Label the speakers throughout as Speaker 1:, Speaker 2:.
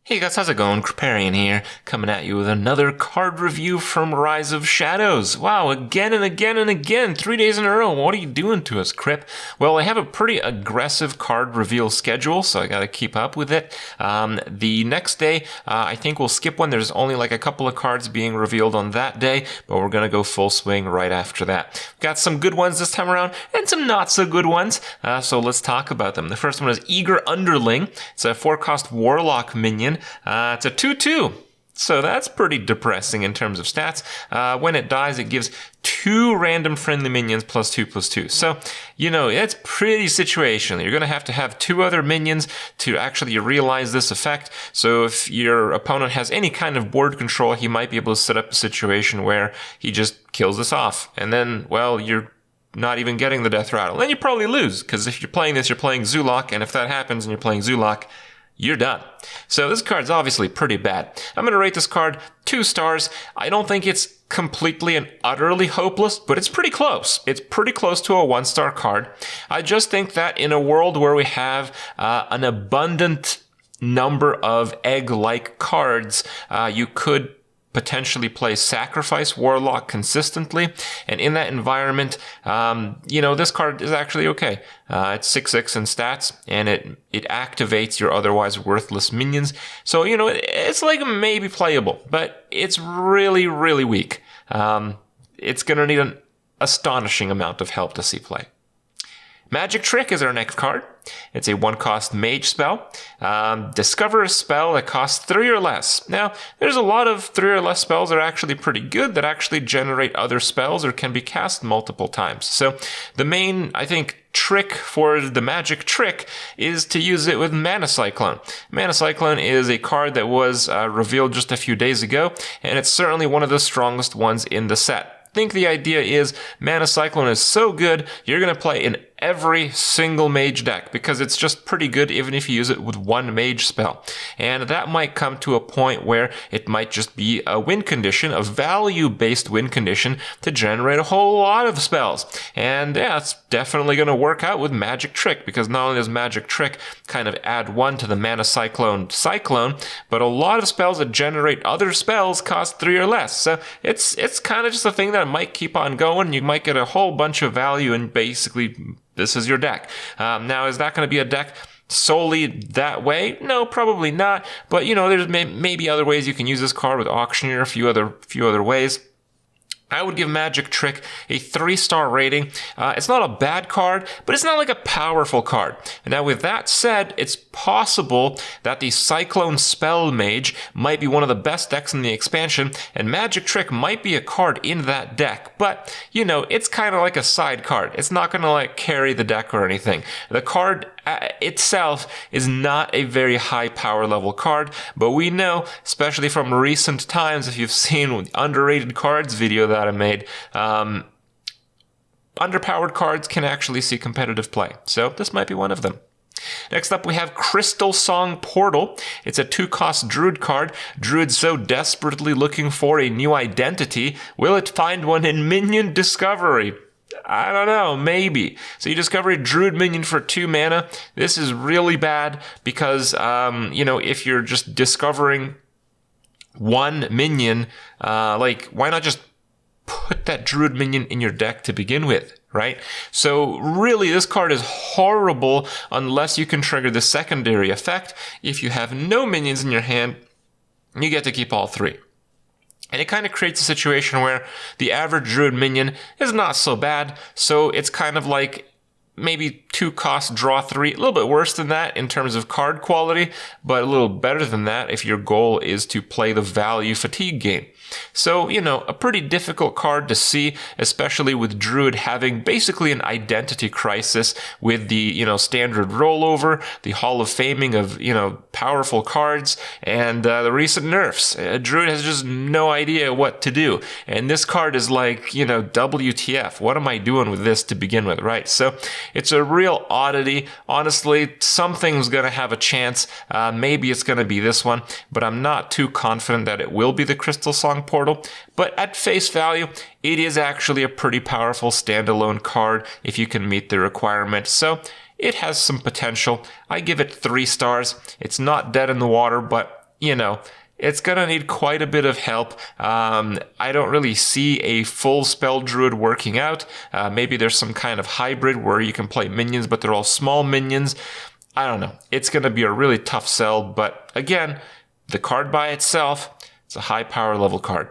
Speaker 1: Hey guys, how's it going? Kripparrian here, coming at you with another card review from Rise of Shadows. Wow, again and again and again, 3 days in a row. What are you doing to us, Kripp? Well, I have a pretty aggressive card reveal schedule, so I gotta keep up with it. The next day, I think we'll skip one. There's only like a couple of cards being revealed on that day, but we're gonna go full swing right after that. Got some good ones this time around, and some not so good ones, so let's talk about them. The first one is Eager Underling. It's a 4-cost Warlock minion. It's a 2/2, so that's pretty depressing in terms of stats. When it dies, it gives 2 random friendly minions +2/+2. So, you know, it's pretty situational. You're going to have 2 other minions to actually realize this effect. So if your opponent has any kind of board control, he might be able to set up a situation where he just kills this off. And then, well, you're not even getting the death rattle. Then you probably lose, because if you're playing this, you're playing Zulok, and if that happens and you're playing Zulok, you're done. So this card's obviously pretty bad. I'm going to rate this card 2 stars. I don't think it's completely and utterly hopeless, but it's pretty close. It's pretty close to a 1-star card. I just think that in a world where we have an abundant number of egg-like cards, you could potentially play Sacrifice Warlock consistently, and in that environment, you know, this card is actually okay. It's 6/6 in stats, and it activates your otherwise worthless minions. So, you know, it's like maybe playable, but it's really, really weak. It's going to need an astonishing amount of help to see play. Magic Trick is our next card. It's a 1-cost mage spell. Discover a spell that costs 3 or less. Now, there's a lot of 3 or less spells that are actually pretty good, that actually generate other spells or can be cast multiple times. So the main, I think, trick for the Magic Trick is to use it with Mana Cyclone. Mana Cyclone is a card that was revealed just a few days ago, and it's certainly one of the strongest ones in the set. I think the idea is Mana Cyclone is so good, you're going to play in every single mage deck, because it's just pretty good even if you use it with 1 mage spell. And that might come to a point where it might just be a win condition, a value-based win condition, to generate a whole lot of spells. And yeah, it's definitely going to work out with Magic Trick, because not only does Magic Trick kind of add 1 to the Mana Cyclone, but a lot of spells that generate other spells cost 3 or less. So it's kind of just a thing that might keep on going. You might get a whole bunch of value, and basically this is your deck. Now, is that going to be a deck solely that way? No, probably not. But, you know, there's maybe other ways you can use this card with Auctioneer, a few other ways. I would give Magic Trick a 3-star rating. It's not a bad card, but it's not like a powerful card. And now, with that said, it's possible that the Cyclone Spell Mage might be one of the best decks in the expansion, and Magic Trick might be a card in that deck. But, you know, it's kind of like a side card. It's not going to, like, carry the deck or anything. The card itself is not a very high power level card, but we know, especially from recent times, if you've seen underrated cards video that I made, underpowered cards can actually see competitive play. So this might be one of them. Next up, we have Crystal Song Portal. It's a 2-cost Druid card. Druid's so desperately looking for a new identity. Will it find one in Minion Discovery? I don't know, maybe. So you discover a Druid minion for 2 mana. This is really bad because, you know, if you're just discovering 1 minion, like, why not just put that Druid minion in your deck to begin with, right? So really, this card is horrible unless you can trigger the secondary effect. If you have no minions in your hand, you get to keep all 3. And it kind of creates a situation where the average Druid minion is not so bad, so it's kind of like maybe 2-cost draw 3, a little bit worse than that in terms of card quality, but a little better than that if your goal is to play the value fatigue game. So, you know, a pretty difficult card to see, especially with Druid having basically an identity crisis with the, you know, standard rollover, the Hall of Faming of, you know, powerful cards, and the recent nerfs. Druid has just no idea what to do. And this card is like, you know, WTF. What am I doing with this to begin with, right? So it's a real oddity. Honestly, something's going to have a chance. Maybe it's going to be this one, but I'm not too confident that it will be the Crystal Song Portal. But at face value, it is actually a pretty powerful standalone card if you can meet the requirement. So it has some potential. I give it 3 stars. It's not dead in the water, but you know, it's going to need quite a bit of help. I don't really see a full spell druid working out. Maybe there's some kind of hybrid where you can play minions, but they're all small minions. I don't know. It's going to be a really tough sell. But again, the card by itself, it's a high power level card.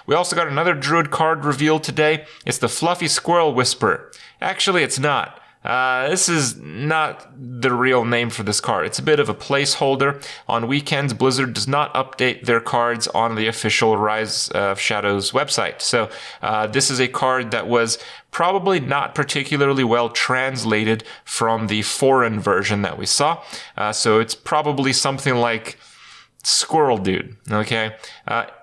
Speaker 1: We also got another druid card revealed today. It's the Fluffy Squirrel Whisperer. Actually, it's not. This is not the real name for this card. It's a bit of a placeholder. On weekends, Blizzard does not update their cards on the official Rise of Shadows website. So this is a card that was probably not particularly well translated from the foreign version that we saw. So it's probably something like Squirrel Dude, okay?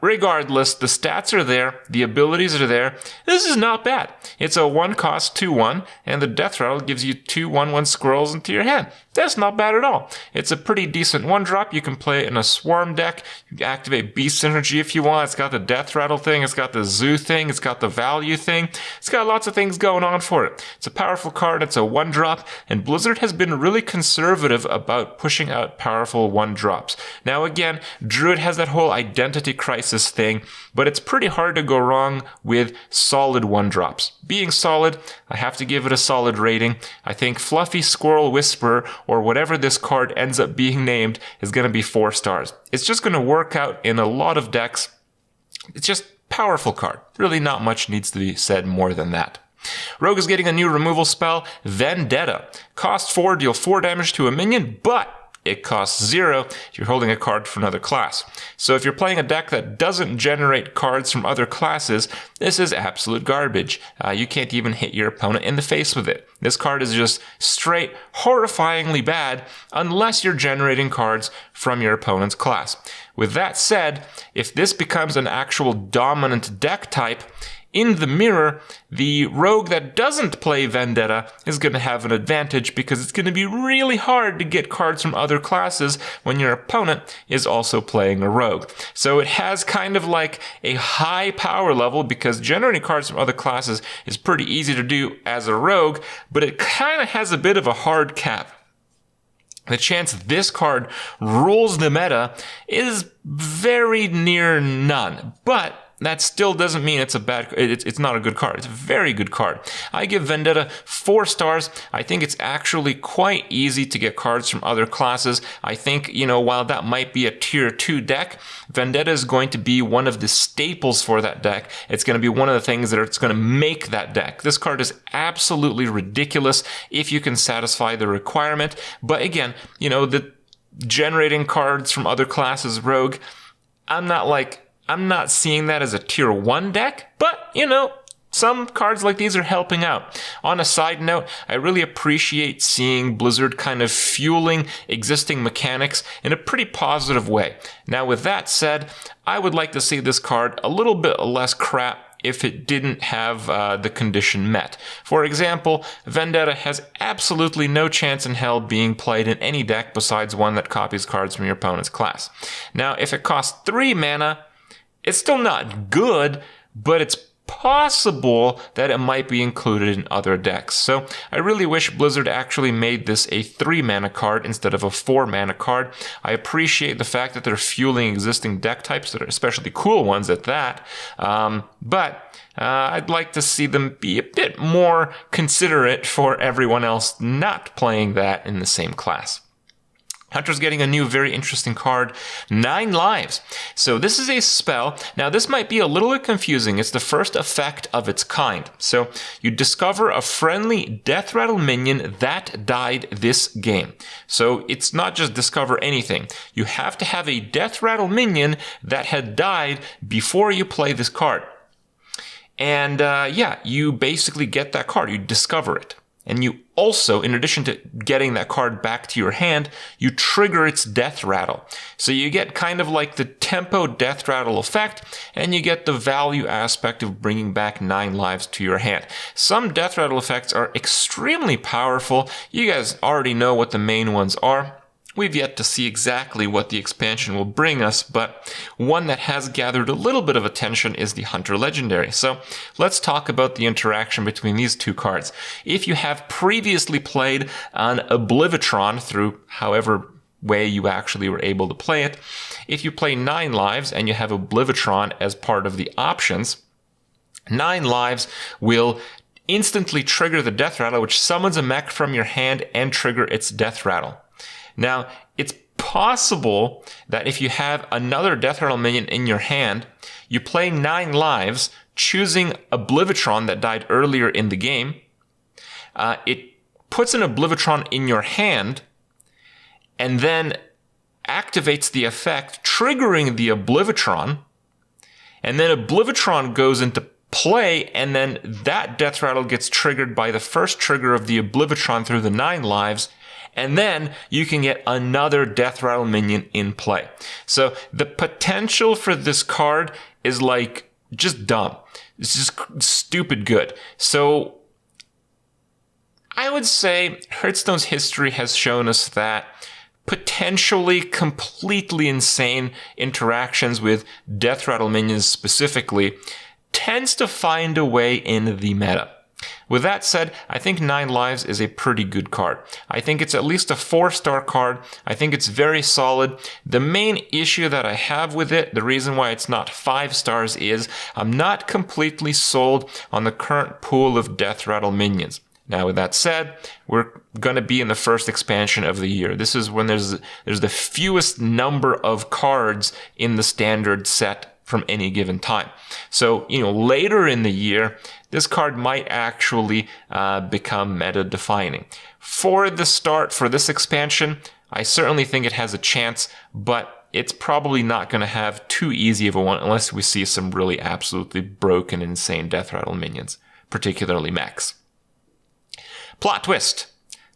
Speaker 1: Regardless, the stats are there, the abilities are there. This is not bad. It's a 1-cost 2/1, and the Death Rattle gives you 2 1/1 squirrels into your hand. That's not bad at all. It's a pretty decent 1-drop. You can play it in a Swarm deck. You can activate Beast Synergy if you want. It's got the Death Rattle thing. It's got the Zoo thing. It's got the Value thing. It's got lots of things going on for it. It's a powerful card. It's a 1-drop, and Blizzard has been really conservative about pushing out powerful 1-drops. Now, again, Druid has that whole identity crisis thing, but it's pretty hard to go wrong with solid 1-drops. Being solid, I have to give it a solid rating. I think Fluffy Squirrel Whisperer, or whatever this card ends up being named, is going to be 4 stars. It's just going to work out in a lot of decks. It's just powerful card. Really not much needs to be said more than that. Rogue is getting a new removal spell, Vendetta. Cost 4, deal 4 damage to a minion, but it costs 0 if you're holding a card for another class. So if you're playing a deck that doesn't generate cards from other classes, this is absolute garbage. You can't even hit your opponent in the face with it. This card is just straight, horrifyingly bad unless you're generating cards from your opponent's class. With that said, if this becomes an actual dominant deck type, in the mirror, the rogue that doesn't play Vendetta is going to have an advantage because it's going to be really hard to get cards from other classes when your opponent is also playing a rogue. So it has kind of like a high power level because generating cards from other classes is pretty easy to do as a rogue, but it kind of has a bit of a hard cap. The chance this card rules the meta is very near none, but that still doesn't mean it's a bad, it's not a good card. It's a very good card. I give Vendetta 4 stars. I think it's actually quite easy to get cards from other classes. I think, while that might be a tier 2 deck, Vendetta is going to be one of the staples for that deck. It's going to be one of the things that it's going to make that deck. This card is absolutely ridiculous if you can satisfy the requirement. But again, the generating cards from other classes rogue, I'm not seeing that as a tier 1 deck, but, some cards like these are helping out. On a side note, I really appreciate seeing Blizzard kind of fueling existing mechanics in a pretty positive way. Now, with that said, I would like to see this card a little bit less crap if it didn't have the condition met. For example, Vendetta has absolutely no chance in hell being played in any deck besides one that copies cards from your opponent's class. Now, if it costs 3 mana, it's still not good, but it's possible that it might be included in other decks. So I really wish Blizzard actually made this a 3-mana card instead of a 4-mana card. I appreciate the fact that they're fueling existing deck types that are especially cool ones at that. But I'd like to see them be a bit more considerate for everyone else not playing that in the same class. Hunter's getting a new very interesting card, 9 Lives. So this is a spell. Now this might be a little bit confusing. It's the first effect of its kind. So you discover a friendly Death Rattle minion that died this game. So it's not just discover anything. You have to have a Death Rattle minion that had died before you play this card. And you basically get that card. You discover it. And you also, in addition to getting that card back to your hand, you trigger its Death Rattle. So you get kind of like the tempo Death Rattle effect, and you get the value aspect of bringing back 9 lives to your hand. Some Death Rattle effects are extremely powerful. You guys already know what the main ones are. We've yet to see exactly what the expansion will bring us, but one that has gathered a little bit of attention is the Hunter Legendary. So let's talk about the interaction between these two cards. If you have previously played on Oblivitron through however way you actually were able to play it. If you play 9 lives and you have Oblivitron as part of the options, 9 lives will instantly trigger the Death Rattle, which summons a mech from your hand and trigger its Death Rattle. Now, it's possible that if you have another Death Rattle minion in your hand, you play 9 lives, choosing Oblivitron that died earlier in the game. It puts an Oblivitron in your hand, and then activates the effect, triggering the Oblivitron, and then Oblivitron goes into play, and then that Death Rattle gets triggered by the first trigger of the Oblivitron through the 9 lives, and then you can get another Death Rattle minion in play. So the potential for this card is like just dumb. It's just stupid good. So I would say Hearthstone's history has shown us that potentially completely insane interactions with Death Rattle minions specifically tends to find a way in the meta. With that said, I think 9 lives is a pretty good card. I think it's at least a 4-star card. I think it's very solid. The main issue that I have with it, the reason why it's not 5 stars, is I'm not completely sold on the current pool of Death Rattle minions. Now, with that said, we're going to be in the first expansion of the year. This is when there's the fewest number of cards in the standard set from any given time. So, later in the year, this card might actually become meta defining. For the start, for this expansion, I certainly think it has a chance, but it's probably not going to have too easy of a one unless we see some really absolutely broken, insane Death Rattle minions, particularly mechs. Plot twist.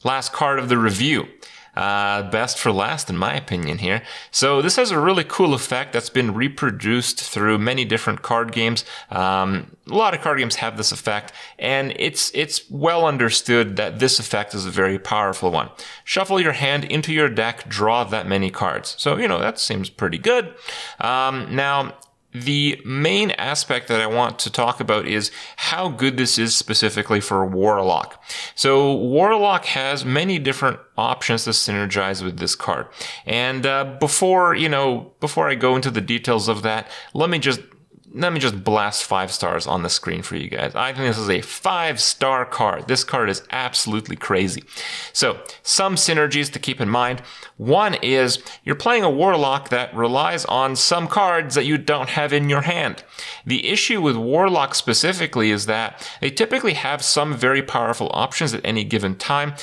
Speaker 1: Last card of the review. Best for last, in my opinion here. So this has a really cool effect that's been reproduced through many different card games. A lot of card games have this effect, and it's well understood that this effect is a very powerful one. Shuffle your hand into your deck, draw that many cards. So, that seems pretty good. Now, the main aspect that I want to talk about is how good this is specifically for Warlock. So Warlock has many different options to synergize with this card. And before I go into the details of that, let me just blast 5 stars on the screen for you guys. I think this is a 5-star card. This card is absolutely crazy. So, some synergies to keep in mind. One is you're playing a Warlock that relies on some cards that you don't have in your hand. The issue with Warlock specifically is that they typically have some very powerful options at any given time,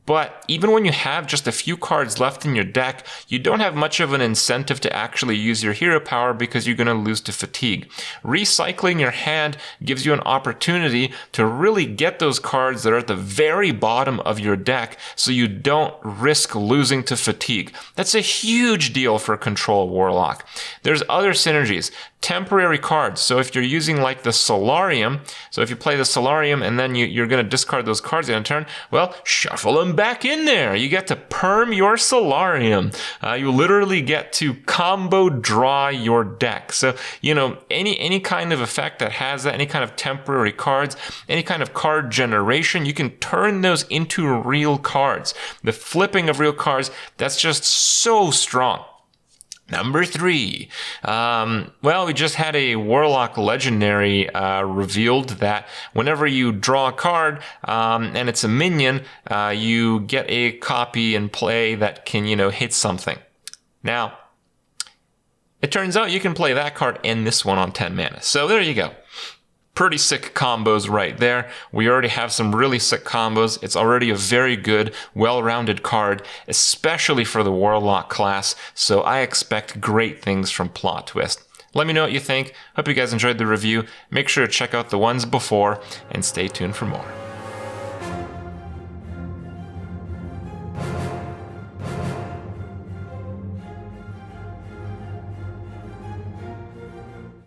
Speaker 1: but even when you have just a few cards left in your deck, you don't have much of an incentive to actually use your hero power because you're going to lose to fatigue. Recycling your hand gives you an opportunity to really get those cards that are at the very bottom of your deck so you don't risk losing to fatigue. That's a huge deal for Control Warlock. There's other synergies. Temporary cards. So if you're using like the Solarium, so if you play the Solarium and then you're going to discard those cards in a turn, well, shuffle them back in there. You get to perm your Solarium. You literally get to combo draw your deck. So, any kind of effect that has that, any kind of temporary cards, any kind of card generation, you can turn those into real cards. The flipping of real cards, that's just so strong. Number 3, we just had a Warlock Legendary revealed that whenever you draw a card and it's a minion, you get a copy in play that can, hit something. Now, it turns out you can play that card and this one on 10 mana. So there you go. Pretty sick combos right there. We already have some really sick combos. It's already a very good, well-rounded card, especially for the Warlock class, so I expect great things from Plot Twist. Let me know what you think. Hope you guys enjoyed the review. Make sure to check out the ones before, and stay tuned for more.